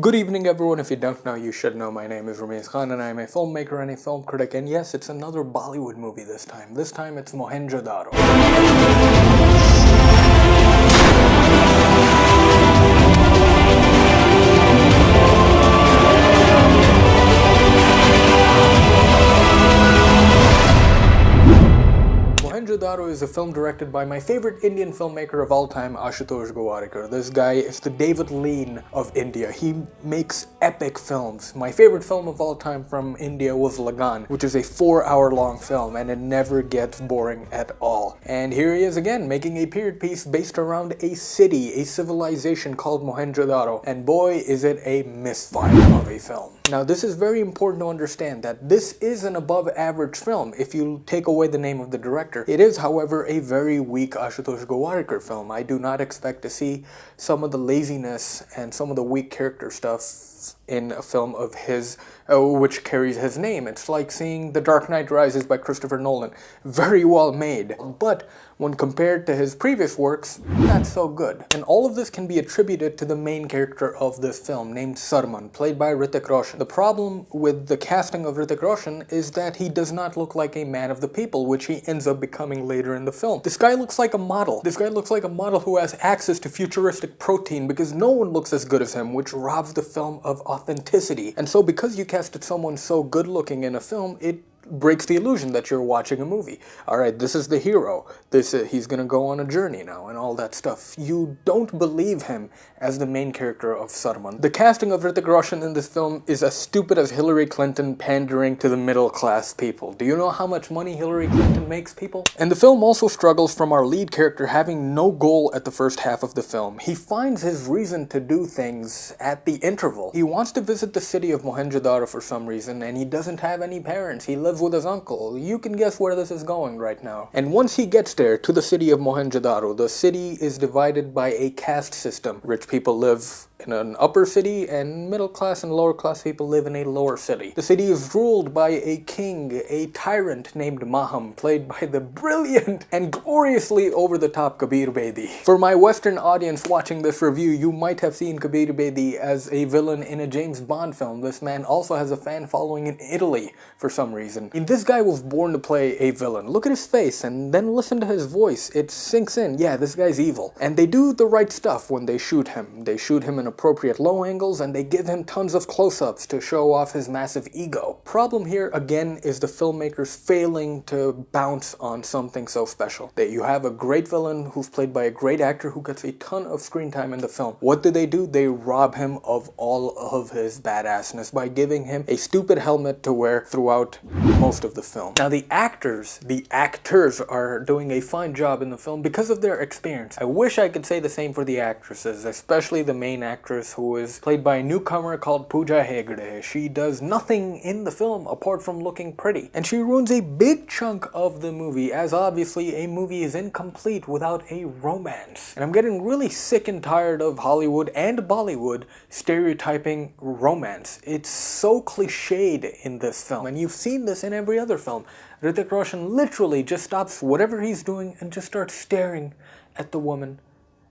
Good evening everyone, if you don't know, you should know. My name is Rameez and I am a filmmaker and a film critic, and yes, it's another Bollywood movie this time. This time it's Mohenjo Daro. Mohenjo Daro is a film directed by my favorite Indian filmmaker of all time, Ashutosh Gowariker. This guy is the David Lean of India. He makes epic films. My favorite film of all time from India was Lagan, which is a 4-hour-long film, and it never gets boring at all. And here he is again, making a period piece based around a city, a civilization called Mohenjo Daro, and boy is it a misfire of a film. Now this is very important to understand that this is an above average film if you take away the name of the director. It is, however, a very weak Ashutosh Gowariker film. I do not expect to see some of the laziness and some of the weak character stuff in a film of his, which carries his name. It's like seeing The Dark Knight Rises by Christopher Nolan. Very well made, but when compared to his previous works, not so good. And all of this can be attributed to the main character of this film, named Saruman, played by Hrithik Roshan. The problem with the casting of Hrithik Roshan is that he does not look like a man of the people, which he ends up becoming later in the film. This guy looks like a model. This guy looks like a model who has access to futuristic protein because no one looks as good as him, which robs the film of authenticity. And so because you casted someone so good looking in a film, it breaks the illusion that you're watching a movie. Alright, this is the hero. He's gonna go on a journey now and all that stuff. You don't believe him as the main character of Saruman. The casting of Hrithik Roshan in this film is as stupid as Hillary Clinton pandering to the middle class people. Do you know how much money Hillary Clinton makes, people? And the film also struggles from our lead character having no goal at the first half of the film. He finds his reason to do things at the interval. He wants to visit the city of Mohenjo Daro for some reason, and he doesn't have any parents. He lives with his uncle. You can guess where this is going right now. And once he gets there, to the city of Mohenjo Daro, the city is divided by a caste system. Rich people live in an upper city, and middle class and lower class people live in a lower city. The city is ruled by a king, a tyrant named Maham, played by the brilliant and gloriously over-the-top Kabir Bedi. For my Western audience watching this review, you might have seen Kabir Bedi as a villain in a James Bond film. This man also has a fan following in Italy for some reason. And this guy was born to play a villain. Look at his face and then listen to his voice. It sinks in. Yeah, this guy's evil. And they do the right stuff when they shoot him. They shoot him in appropriate low angles, and they give him tons of close-ups to show off his massive ego. Problem here, again, is the filmmakers failing to bounce on something so special. That you have a great villain who's played by a great actor who gets a ton of screen time in the film. What do? They rob him of all of his badassness by giving him a stupid helmet to wear throughout most of the film. Now the actors are doing a fine job in the film because of their experience. I wish I could say the same for the actresses, especially the main actress, who is played by a newcomer called Pooja Hegde. She does nothing in the film apart from looking pretty, and she ruins a big chunk of the movie, as obviously a movie is incomplete without a romance. And I'm getting really sick and tired of Hollywood and Bollywood stereotyping romance. It's so cliched in this film, and you've seen this in every other film. Hrithik Roshan literally just stops whatever he's doing and just starts staring at the woman.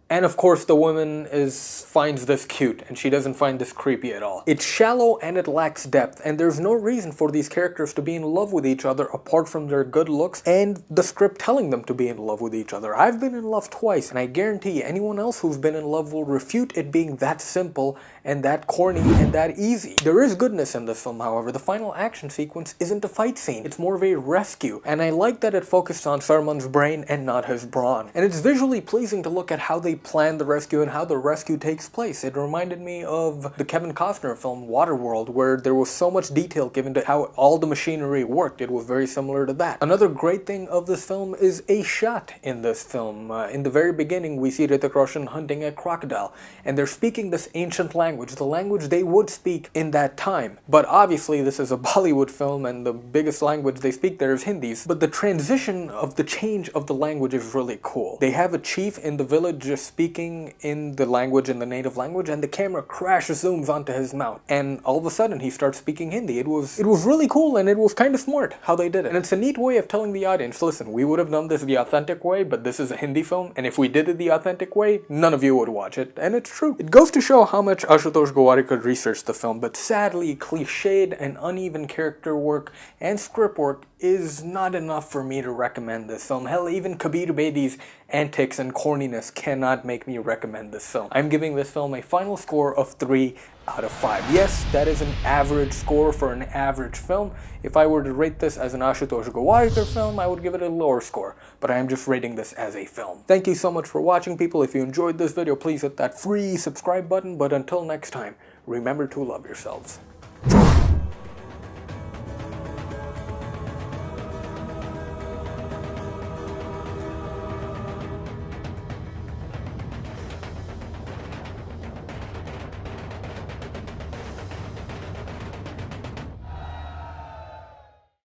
And of course the woman finds this cute, and she doesn't find this creepy at all. It's shallow and it lacks depth, and there's no reason for these characters to be in love with each other apart from their good looks and the script telling them to be in love with each other. I've been in love twice, and I guarantee anyone else who's been in love will refute it being that simple and that corny and that easy. There is goodness in this film, however. The final action sequence isn't a fight scene, it's more of a rescue, and I like that it focused on Saruman's brain and not his brawn. And it's visually pleasing to look at how they plan the rescue and how the rescue takes place. It reminded me of the Kevin Costner film Waterworld, where there was so much detail given to how all the machinery worked. It was very similar to that. Another great thing of this film is a shot in this film. In the very beginning, we see Hrithik Roshan hunting a crocodile, and they're speaking this ancient language, the language they would speak in that time. But obviously this is a Bollywood film, and the biggest language they speak there is Hindi. But the transition of the change of the language is really cool. They have a chief in the village just speaking in the language, in the native language, and the camera crash zooms onto his mouth. And all of a sudden, he starts speaking Hindi. It was really cool, and it was kind of smart how they did it. And it's a neat way of telling the audience, listen, we would have done this the authentic way, but this is a Hindi film, and if we did it the authentic way, none of you would watch it. And it's true. It goes to show how much Ashutosh Gowariker researched the film, but sadly, cliched and uneven character work and script work is not enough for me to recommend this film. Hell, even Kabir Bedi's antics and corniness cannot make me recommend this film. I'm giving this film a final score of 3 out of 5. Yes, that is an average score for an average film. If I were to rate this as an Ashutosh Gowariker film, I would give it a lower score, but I am just rating this as a film. Thank you so much for watching, people. If you enjoyed this video, please hit that free subscribe button, but until next time, remember to love yourselves.